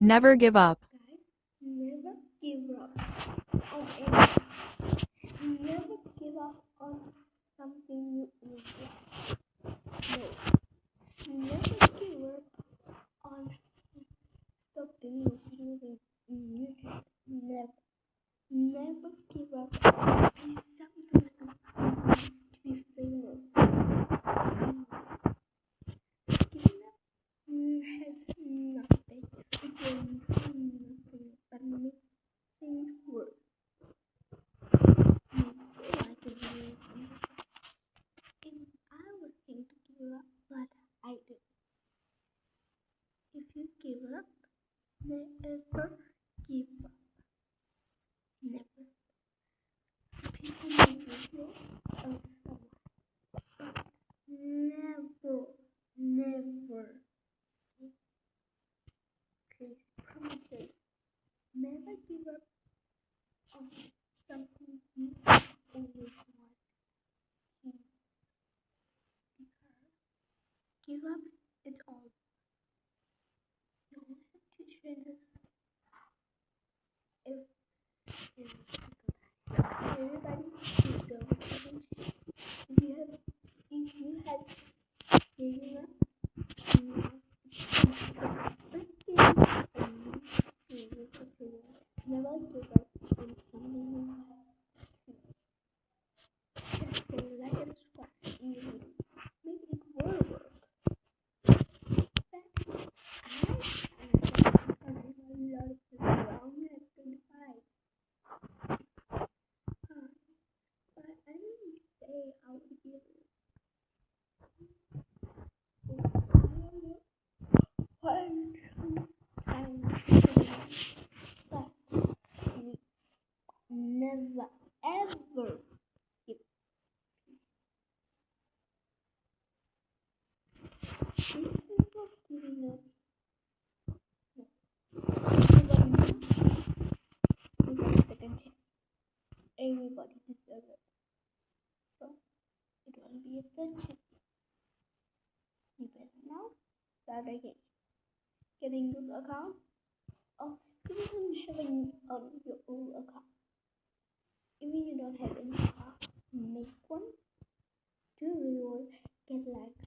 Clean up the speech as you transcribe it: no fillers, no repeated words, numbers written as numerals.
Never give up. Guys, never give up on anything. Never give up on something you enjoy. No. Never give up on something you really need. Never. Never give up on something to be famous. Giving up has nothing because you have nothing but make things worse. You feel like a really if I was going to give up, but I did. If you give up, never give up. Never. People may give you a someone, but never, never. Please promise never give up on something you always want to because give up is all. You don't have to change if everybody deserves attention. If you had given up, never give up on something you just let it squash easily. Make it work. I have a lot of people around me at 25. But I didn't say I would give it. One, two, but you never ever give instead of giving up. You got a second chance. Everybody deserves it. So it will be a third chance. You better now start again. Getting good account or even showing on your own account. Even you don't have any account, make one. Do reward, get like